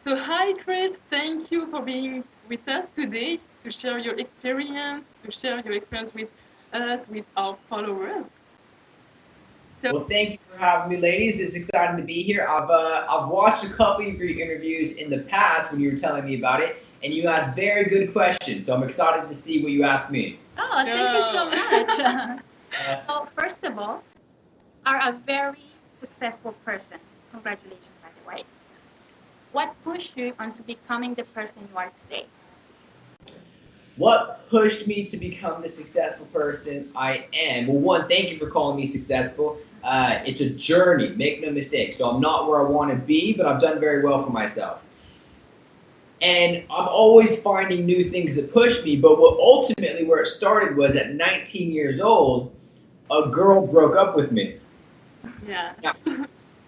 So hi Chris, thank you for being with us today to share your experience, with us, with our followers. So Well, thank you for having me, ladies. It's exciting to be here. I've watched a couple of your interviews in the past when you were telling me about it, and you asked very good questions. So I'm excited to see what you asked me. Oh, thank you so much. Uh, So, first of all, are a very successful person. Congratulations, by the way. What pushed you onto becoming the person you are today? what pushed me to become the successful person I am? Well, one, thank you for calling me successful. It's a journey, make no mistake. So I'm not where I want to be, but I've done very well for myself. And I'm always finding new things that push me. But what ultimately where it started was at 19 years old, a girl broke up with me. yeah. Now,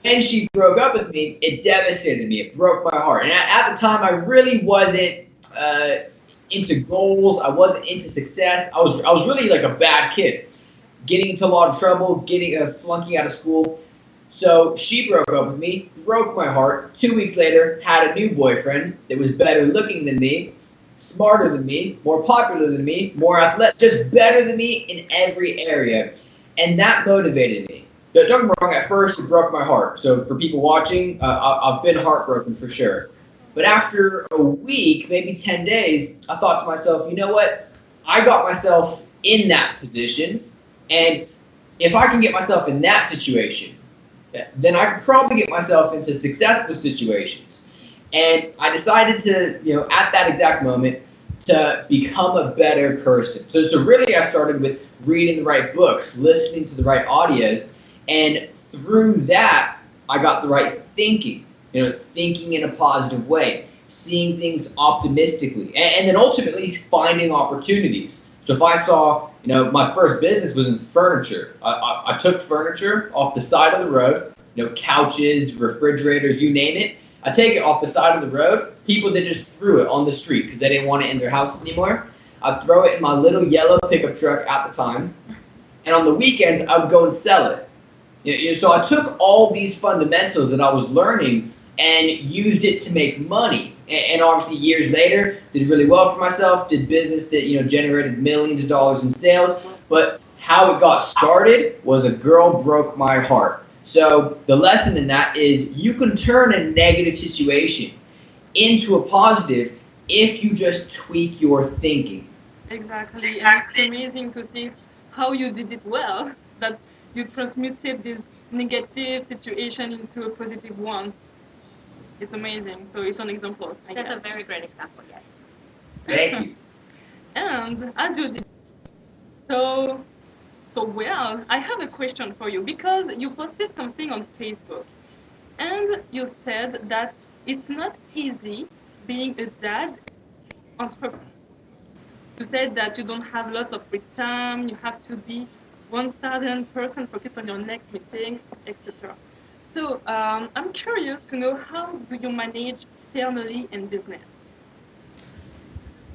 when she broke up with me, it devastated me. It broke my heart. And at the time, I really wasn't uh, into goals. I wasn't into success. I was really like a bad kid, getting into a lot of trouble, getting flunking out of school. So she broke up with me, broke my heart. 2 weeks later, had a new boyfriend that was better looking than me, smarter than me, more popular than me, more athletic, just better than me in every area. And that motivated me. Don't get me wrong, at first it broke my heart. So for people watching, I've been heartbroken for sure. But after a week, maybe 10 days, I thought to myself, you know what? I got myself in that position. And if I can get myself in that situation, then I could probably get myself into successful situations. And I decided to, at that exact moment, to become a better person. So really, I started with reading the right books, listening to the right audios, and through that, I got the right thinking. Thinking in a positive way, seeing things optimistically, and then ultimately finding opportunities. So if I saw, my first business was in furniture. I took furniture off the side of the road, couches, refrigerators, you name it. I take it off the side of the road. People that just threw it on the street because they didn't want it in their house anymore. I'd throw it in my little yellow pickup truck at the time, and on the weekends I would go and sell it. So I took all these fundamentals that I was learning and used it to make money. And obviously, years later, did really well for myself. Did business that generated millions of dollars in sales. But how it got started was a girl broke my heart. So the lesson in that is you can turn a negative situation into a positive if you just tweak your thinking. Exactly, and it's amazing to see how you did it well, that you transmuted this negative situation into a positive one. It's amazing. So it's an example, I That's a guess. very great example, yes. Thank you. And as you did so so well, I have a question for you because you posted something on Facebook and you said that it's not easy being a dad entrepreneur. You said that you don't have lots of free time, you have to be 1000% focused on your next meetings, etc. So I'm curious to know, how do you manage family and business?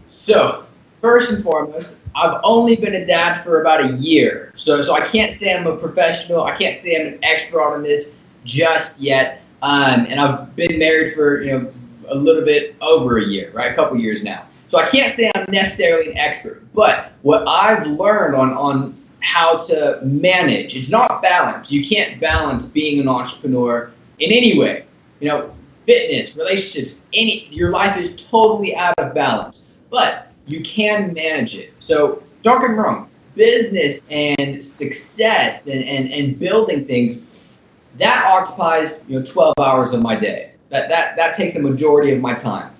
So, first and foremost, I've only been a dad for about a year. So I can't say I'm a professional. I can't say I'm an expert on this just yet. And I've been married for, a little bit over a year, right? A couple years now. So I can't say I'm necessarily an expert. But what I've learned on how to manage, it's not balance. You can't balance being an entrepreneur in any way. Fitness, relationships, your life is totally out of balance, but you can manage it. So don't get me wrong, business and success and building things, that occupies 12 hours of my day. That takes a majority of my time.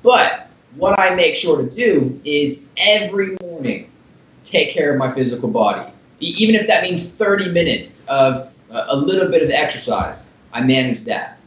But what I make sure to do is every morning take care of my physical body. Even if that means 30 minutes of a little bit of exercise, I manage that.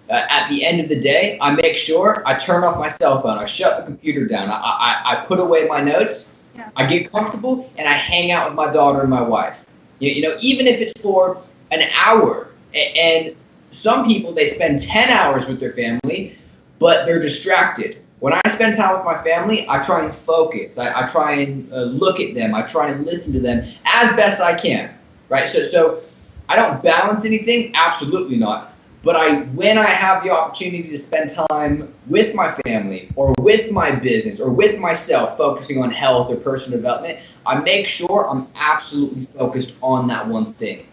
At the end of the day, I make sure I turn off my cell phone. I shut the computer down. I put away my notes. Yeah. I get comfortable and I hang out with my daughter and my wife. Even if it's for an hour. And some people, they spend 10 hours with their family, but they're distracted. When I spend time with my family, I try and focus. I try and look at them. I try and listen to them as best I can. Right? So I don't balance anything. Absolutely not. But when I have the opportunity to spend time with my family or with my business or with myself, focusing on health or personal development, I make sure I'm absolutely focused on that one thing.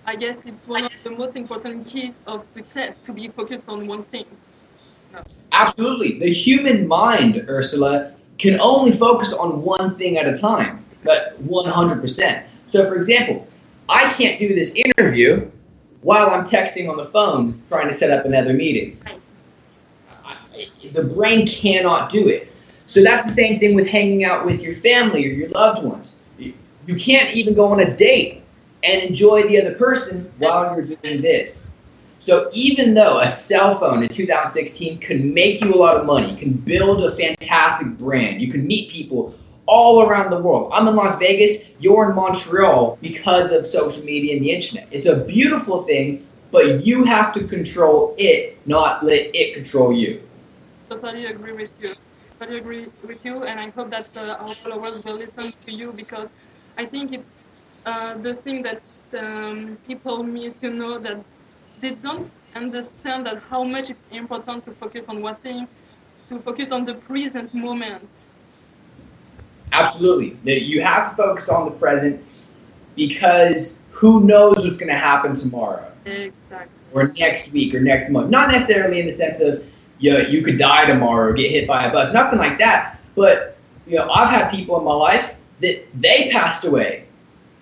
I guess it's one of the most important keys of success to be focused on one thing. No. Absolutely. The human mind, Ursula, can only focus on one thing at a time, but 100%. So, for example, I can't do this interview while I'm texting on the phone trying to set up another meeting. The brain cannot do it. So that's the same thing with hanging out with your family or your loved ones. You can't even go on a date and enjoy the other person while you're doing this. So even though a cell phone in 2016 can make you a lot of money, can build a fantastic brand, you can meet people all around the world. I'm in Las Vegas, you're in Montreal because of social media and the internet. It's a beautiful thing, but you have to control it, not let it control you. Totally agree with you. Totally agree with you, and I hope that our followers will listen to you, because I think it's the thing that people miss, that they don't understand that how much it's important to focus on one thing, to focus on the present moment. Absolutely. You have to focus on the present because who knows what's going to happen tomorrow. Exactly. Or next week or next month. Not necessarily in the sense of you could die tomorrow or get hit by a bus. Nothing like that. But I've had people in my life that they passed away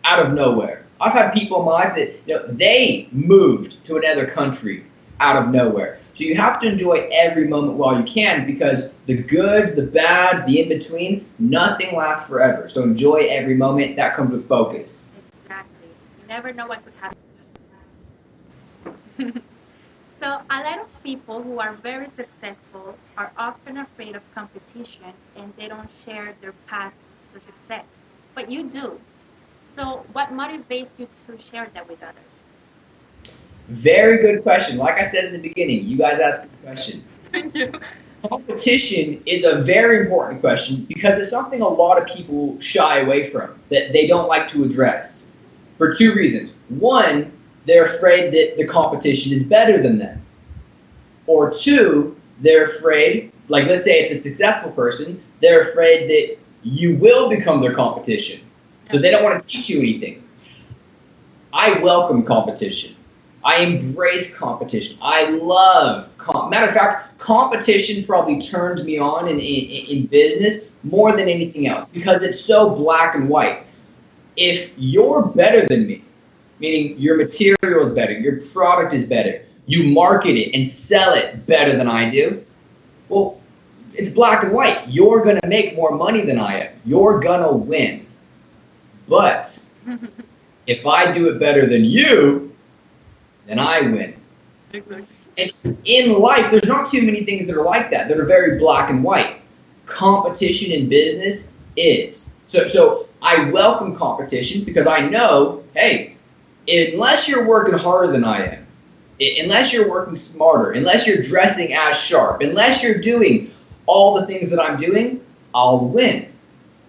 out of nowhere. I've had people in my life that they moved to another country out of nowhere. So you have to enjoy every moment while you can, because the good, the bad, the in-between, nothing lasts forever. So enjoy every moment. That comes with focus. Exactly. You never know what could happen. So a lot of people who are very successful are often afraid of competition, and they don't share their path to success. But you do. So what motivates you to share that with others? Very good question. Like I said in the beginning, you guys ask good questions. Thank you. Competition is a very important question because it's something a lot of people shy away from, that they don't like to address, for two reasons. One, they're afraid that the competition is better than them. Or two, they're afraid, like let's say it's a successful person, they're afraid that you will become their competition. So they don't want to teach you anything. I welcome competition. I embrace competition. I love matter of fact, competition probably turns me on in business more than anything else, because it's so black and white. If you're better than me, meaning your material is better, your product is better, you market it and sell it better than I do, well, it's black and white. You're going to make more money than I am. You're going to win. But if I do it better than you, then I win. Exactly. And in life, there's not too many things that are like that are very black and white. Competition in business is. So I welcome competition because I know, hey, unless you're working harder than I am, unless you're working smarter, unless you're dressing as sharp, unless you're doing all the things that I'm doing, I'll win.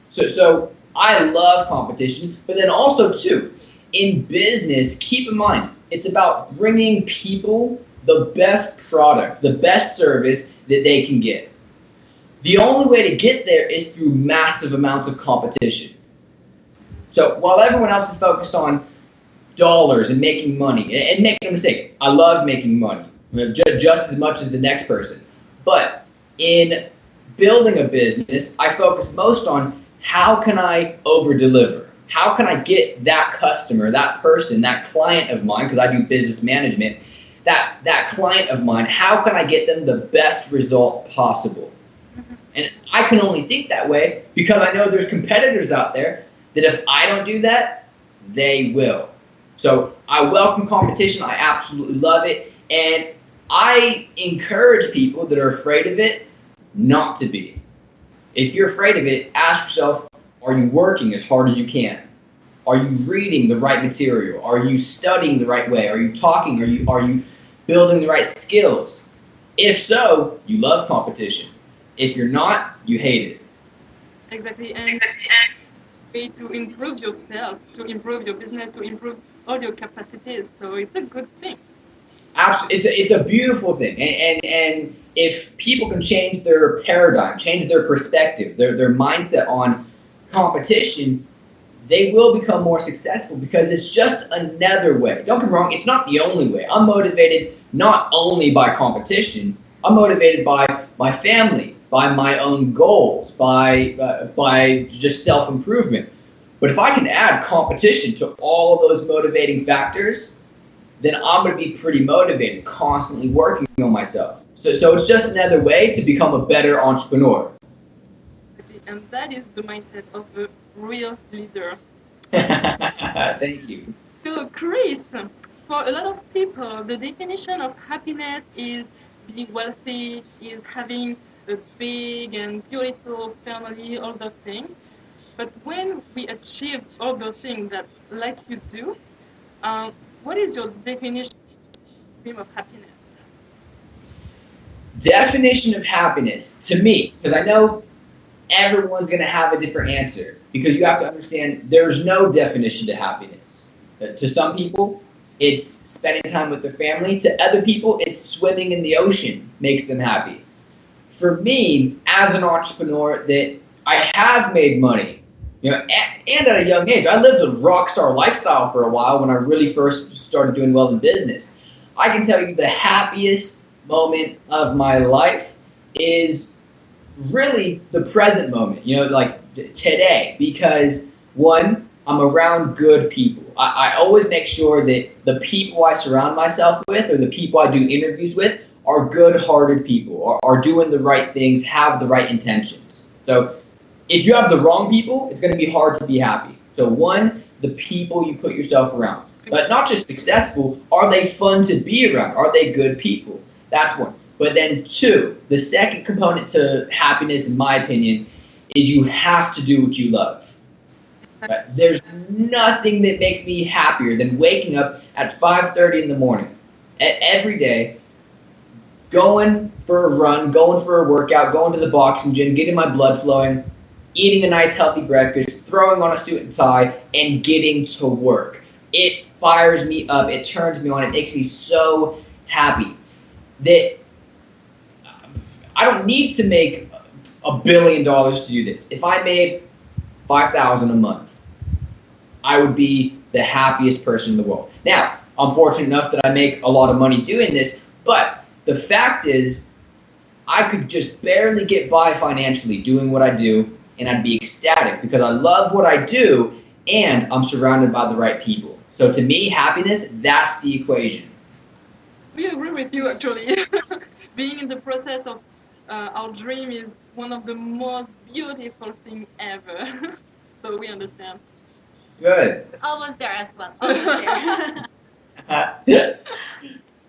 So I love competition, but then also too, in business, keep in mind, it's about bringing people the best product, the best service that they can get. The only way to get there is through massive amounts of competition. So while everyone else is focused on dollars and making money, and make no mistake, I love making money just as much as the next person. But in building a business, I focus most on how can I over-deliver? How can I get that customer, that person, that client of mine, because I do business management, that client of mine, how can I get them the best result possible? And I can only think that way because I know there's competitors out there that if I don't do that, they will. So I welcome competition. I absolutely love it. And I encourage people that are afraid of it not to be. If you're afraid of it, ask yourself, are you working as hard as you can? Are you reading the right material? Are you studying the right way? Are you talking? Are you building the right skills? If so, you love competition. If you're not, you hate it. Exactly. And way to improve yourself, to improve your business, to improve all your capacities. So it's a good thing. Absolutely, it's a beautiful thing, and if people can change their paradigm, change their perspective, their mindset on competition, they will become more successful because it's just another way. Don't get me wrong, it's not the only way. I'm motivated not only by competition, I'm motivated by my family, by my own goals, by just self-improvement. But if I can add competition to all of those motivating factors, then I'm going to be pretty motivated, constantly working on myself. So it's just another way to become a better entrepreneur. And that is the mindset of a real leader. Thank you. So, Chris, for a lot of people, the definition of happiness is being wealthy, is having a big and beautiful family, all those things. But when we achieve all those things that, like you do, what is your definition of happiness? Definition of happiness to me, because I know everyone's going to have a different answer, because you have to understand there's no definition to happiness. To some people, it's spending time with their family. To other people, it's swimming in the ocean makes them happy. For me, as an entrepreneur, that I have made money, and at a young age. I lived a rock star lifestyle for a while when I really first started doing well in business. I can tell you the happiest moment of my life is really the present moment, like today, because one, I'm around good people. I always make sure that the people I surround myself with or the people I do interviews with are good-hearted people, are doing the right things, have the right intentions. So if you have the wrong people, it's going to be hard to be happy. So one, the people you put yourself around. But not just successful, are they fun to be around? Are they good people? That's one. But then two, the second component to happiness, in my opinion, is you have to do what you love. Right? There's nothing that makes me happier than waking up at 5:30 in the morning every day, going for a run, going for a workout, going to the boxing gym, getting my blood flowing, eating a nice healthy breakfast, throwing on a suit and tie, and getting to work. It fires me up. It turns me on. It makes me so happy that I don't need to make $1 billion to do this. If I made $5,000 a month, I would be the happiest person in the world. Now, I'm fortunate enough that I make a lot of money doing this, but the fact is, I could just barely get by financially doing what I do, and I'd be ecstatic because I love what I do and I'm surrounded by the right people. So to me, happiness, that's the equation. We agree with you, actually. Being in the process of our dream is one of the most beautiful things ever. So we understand. Good. Almost there as well. Almost there.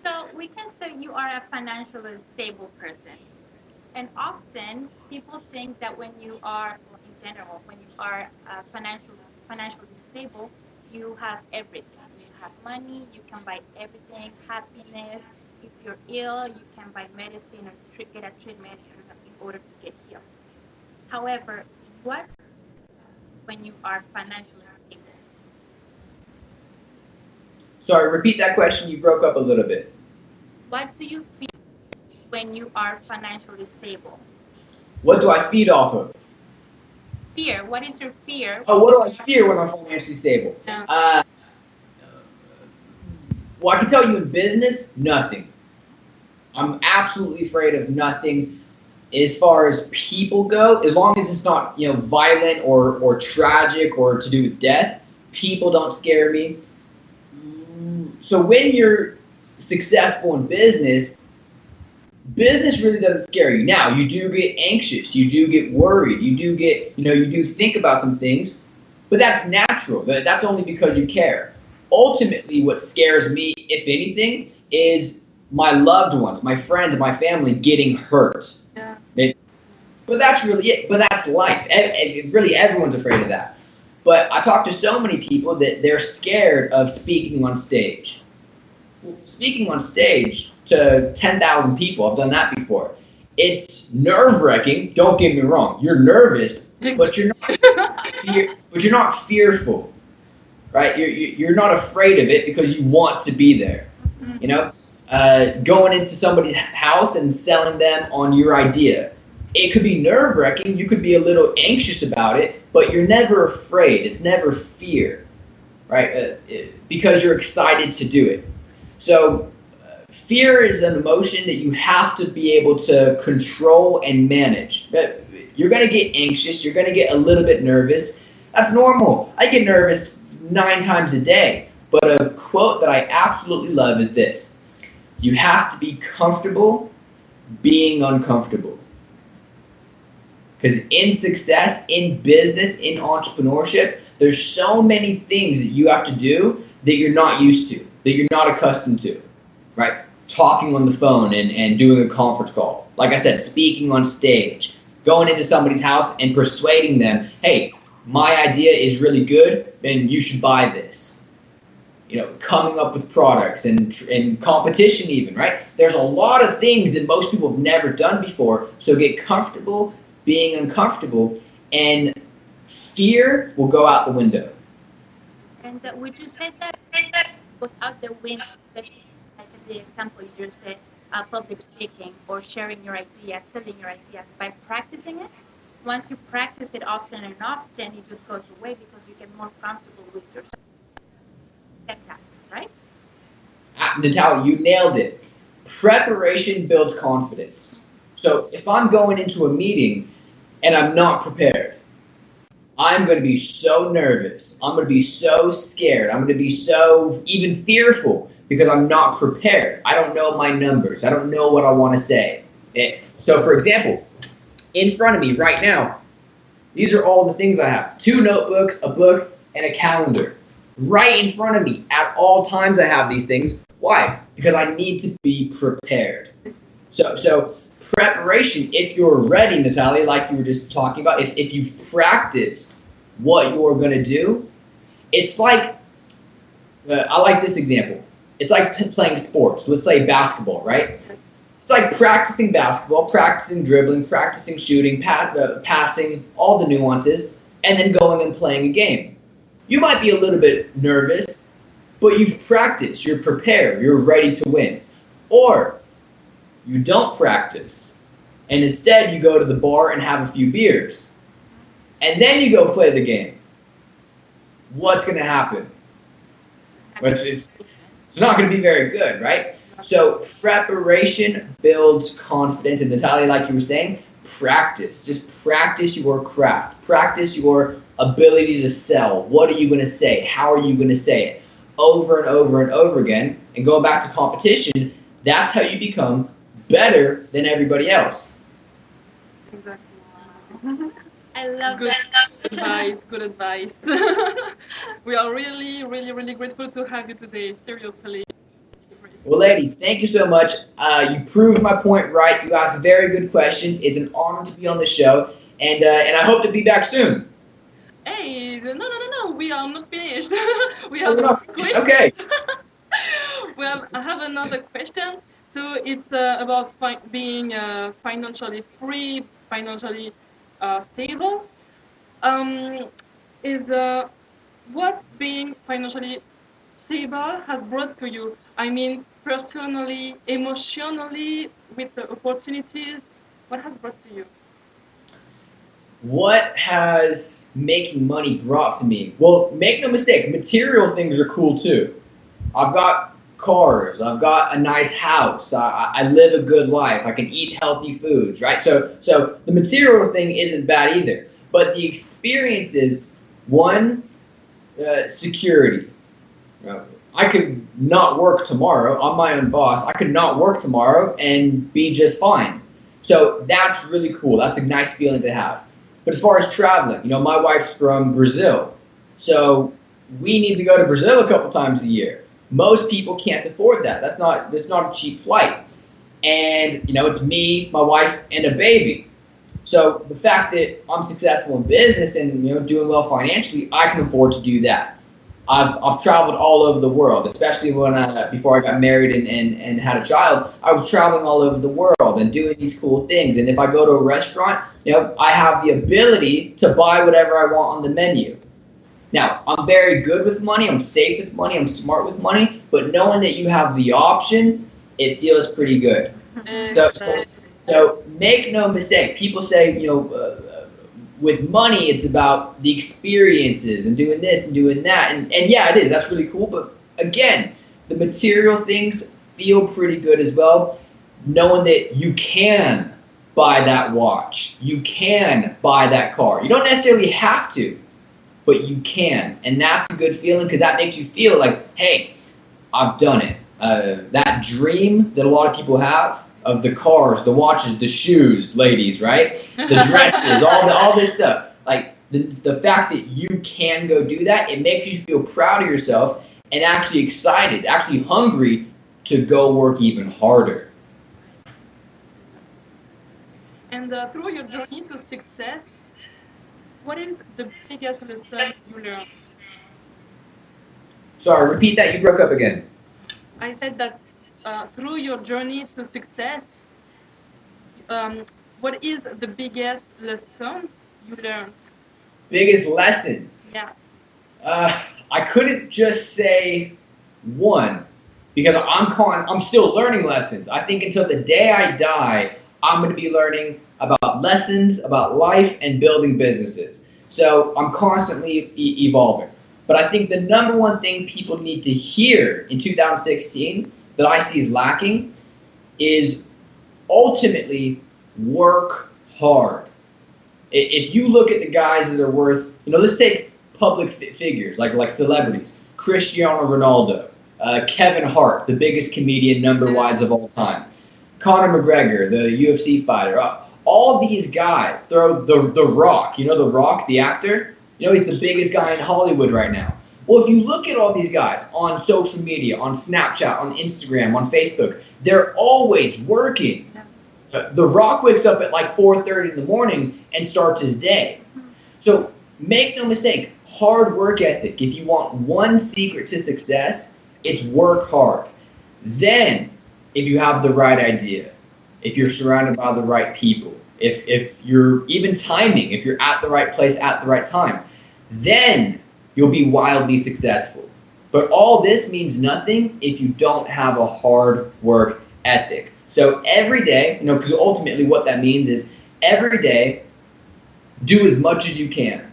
So we can say you are a financially stable person. And often people think that when you are, well, in general, when you are financially stable, you have everything. You have money, you can buy everything, happiness. If you're ill, you can buy medicine or get a treatment in order to get healed. However, what when you are financially stable? Sorry, repeat that question. You broke up a little bit. What do you feel when you are financially stable? What do I feed off of? Fear. What is your fear? Oh, what do I fear when I'm financially stable? Yeah. Well, I can tell you in business, nothing. I'm absolutely afraid of nothing as far as people go. As long as it's not, violent or tragic or to do with death, people don't scare me. So when you're successful in business really doesn't scare you. Now, you do get anxious, you do get worried, you do get, you do think about some things, but that's natural. That's only because you care. Ultimately, what scares me, if anything, is my loved ones, my friends, my family getting hurt. Yeah. But that's really it. But that's life. Really, everyone's afraid of that. But I talk to so many people that they're scared of speaking on stage. Well, speaking on stage to 10,000 people, I've done that before. It's nerve-wracking. Don't get me wrong. You're nervous, but you're not fearful, right? You're not afraid of it because you want to be there. going into somebody's house and selling them on your idea. It could be nerve-wracking. You could be a little anxious about it, but you're never afraid. It's never fear, right? Because you're excited to do it. So fear is an emotion that you have to be able to control and manage. You're going to get anxious. You're going to get a little bit nervous. That's normal. I get nervous 9 times a day. But a quote that I absolutely love is this: you have to be comfortable being uncomfortable. Because in success, in business, in entrepreneurship, there's so many things that you have to do that you're not used to, that you're not accustomed to, right? Talking on the phone and doing a conference call. Like I said, speaking on stage, going into somebody's house and persuading them, hey, my idea is really good and you should buy this. Coming up with products and competition even, right? There's a lot of things that most people have never done before. So get comfortable being uncomfortable, and fear will go out the window. And would you say that goes out the window, especially like the example you just said, public speaking or sharing your ideas, selling your ideas, by practicing it? Once you practice it often enough, then it just goes away because you get more comfortable with yourself. Right? Natalia, you nailed it. Preparation builds confidence. So if I'm going into a meeting and I'm not prepared, I'm going to be so nervous. I'm going to be so scared. I'm going to be so even fearful because I'm not prepared. I don't know my numbers. I don't know what I want to say. So for example, in front of me right now, these are all the things I have. 2 notebooks, a book, and a calendar. Right in front of me at all times I have these things. Why? Because I need to be prepared. So preparation, if you're ready, Natalia, like you were just talking about, if you've practiced what you're going to do, it's like, I like this example. It's like playing sports. Let's say basketball, right? It's like practicing basketball, practicing dribbling, practicing shooting, passing, all the nuances, and then going and playing a game. You might be a little bit nervous, but you've practiced, you're prepared, you're ready to win. Or you don't practice, and instead you go to the bar and have a few beers, and then you go play the game. What's going to happen? It's not going to be very good, right? So preparation builds confidence, and Natalia, like you were saying, practice. Just practice your craft. Practice your ability to sell. What are you going to say? How are you going to say it? Over and over and over again. And going back to competition, that's how you become better than everybody else. Exactly. I love Good that. Good advice. We are really, really, really grateful to have you today. Seriously. Well, ladies, thank you so much. You proved my point right. You asked very good questions. It's an honor to be on the show, and I hope to be back soon. Hey, no. We are not finished. We Oh, have we're not finished. Okay. Well, I have another question. So it's about being financially free, financially stable. Um, is what being financially stable has brought to you? I mean, personally, emotionally, with the opportunities. What has brought to you? What has making money brought to me? Well, make no mistake, material things are cool too. I've got cars, I've got a nice house, I live a good life, I can eat healthy foods, right? So the material thing isn't bad either. But the experience is, one, security. I could not work tomorrow. I'm my own boss. I could not work tomorrow and be just fine. So that's really cool. That's a nice feeling to have. But as far as traveling, my wife's from Brazil. So we need to go to Brazil a couple times a year. Most people can't afford that. That's not a cheap flight. And, it's me, my wife, and a baby. So the fact that I'm successful in business and, doing well financially, I can afford to do that. I've traveled all over the world, especially before I got married and had a child. I was traveling all over the world and doing these cool things. And if I go to a restaurant, I have the ability to buy whatever I want on the menu. Now, I'm very good with money. I'm safe with money. I'm smart with money. But knowing that you have the option it feels pretty good. So, so, so make no mistake. People say, with money, it's about the experiences and doing this and doing that. And yeah, it is. That's really cool. But again, the material things feel pretty good as well. Knowing that you can buy that watch, you can buy that car. You don't necessarily have to, but you can. And that's a good feeling because that makes you feel like, hey, I've done it. That dream that a lot of people have of the cars, the watches, the shoes, ladies, right? The dresses, all this stuff. Like the fact that you can go do that, it makes you feel proud of yourself and actually excited, actually hungry to go work even harder. And through your journey to success, what is the biggest lesson you learned? Sorry, repeat that. You broke up again. I said that through your journey to success, um, what is the biggest lesson you learned? Biggest lesson. Yes. I couldn't just say one because I'm still learning lessons. I think until the day I die, I'm going to be learning about lessons, about life, and building businesses. So I'm constantly evolving. But I think the number one thing people need to hear in 2016 that I see is lacking is ultimately work hard. If you look at the guys that are worth, let's take public figures like celebrities, Cristiano Ronaldo, Kevin Hart, the biggest comedian number-wise of all time, Conor McGregor, the UFC fighter, all these guys, throw the Rock, the Rock, the actor, he's the biggest guy in Hollywood right now. Well, if you look at all these guys on social media, on Snapchat, on Instagram, on Facebook, they're always working. The Rock wakes up at like 4:30 in the morning and starts his day. So make no mistake, hard work ethic. If you want one secret to success, it's work hard. Then, if you have the right idea, if you're surrounded by the right people, if you're even timing, if you're at the right place at the right time, then you'll be wildly successful. But all this means nothing if you don't have a hard work ethic. So every day, because ultimately what that means is every day, do as much as you can.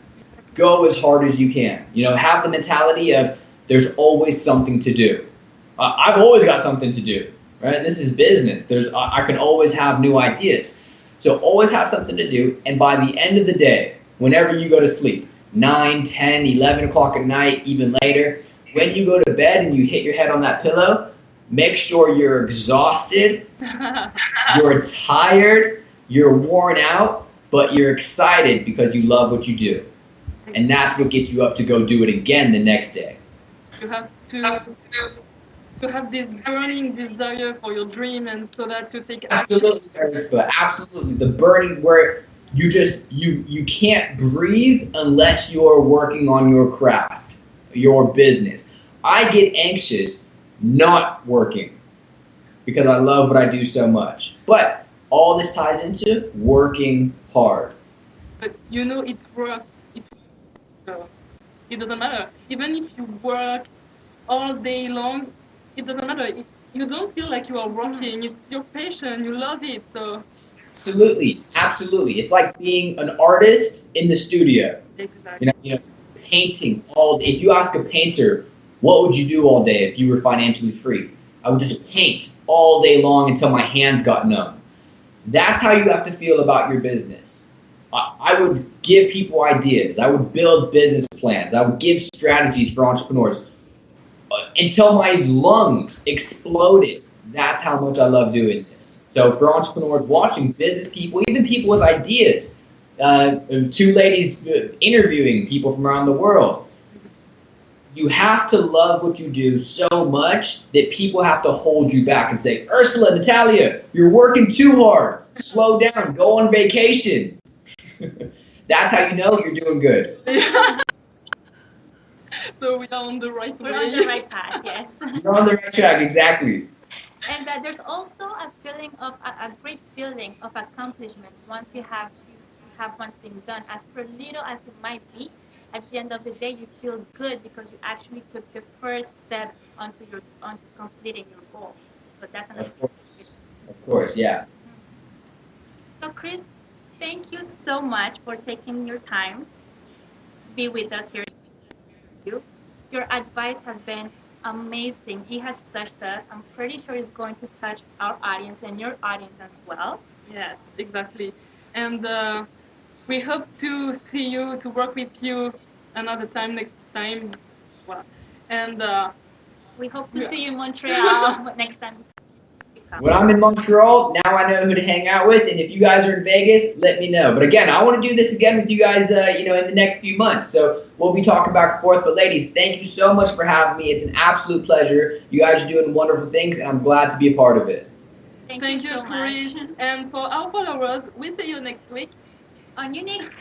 Go as hard as you can. Have the mentality of there's always something to do. I've always got something to do, right? This is business. I can always have new ideas. So always have something to do. And by the end of the day, whenever you go to sleep, 9, 10, 11 o'clock at night, even later, when you go to bed and you hit your head on that pillow, make sure you're exhausted, you're tired, you're worn out, but you're excited because you love what you do. And that's what gets you up to go do it again the next day. You have to have this burning desire for your dream and so that you take action. Absolutely. The burning where you can't breathe unless you're working on your craft, your business. I get anxious not working because I love what I do so much. But all this ties into working hard. But it's worth it. It doesn't matter. Even if you work all day long, it doesn't matter. You don't feel like you are working. It's your passion. You love it. So absolutely. It's like being an artist in the studio. Exactly. Painting all day. If you ask a painter, what would you do all day if you were financially free? I would just paint all day long until my hands got numb. That's how you have to feel about your business. I would give people ideas. I would build business plans. I would give strategies for entrepreneurs until my lungs exploded. That's how much I love doing this. So for entrepreneurs watching, business people, even people with ideas, 2 ladies interviewing people from around the world, you have to love what you do so much that people have to hold you back and say, Ursula, Natalia, you're working too hard. Slow down. Go on vacation. That's how you know you're doing good. So we are on the right way. We're on the right path, yes. You're on the right track, exactly. And there's also a feeling of a great feeling of accomplishment once you have one thing done, as per little as it might be. At the end of the day, you feel good because you actually took the first step onto completing your goal. So that's another. Of course. Of course, yeah. So Chris, thank you so much for taking your time to be with us here. You. Your advice has been amazing. He has touched us. I'm pretty sure it's going to touch our audience and your audience as well. Yes, exactly. And we hope to see you, to work with you another time, next time. Well, and We hope to yeah. see you in Montreal next time you come. When I'm in Montreal, now I know who to hang out with, and if you guys are in Vegas, let me know. But again, I want to do this again with you guys, in the next few months. So we'll be talking back and forth. But ladies, thank you so much for having me. It's an absolute pleasure. You guys are doing wonderful things, and I'm glad to be a part of it. Thank you so Chris. much. And for our followers, we see you next week. On Unic.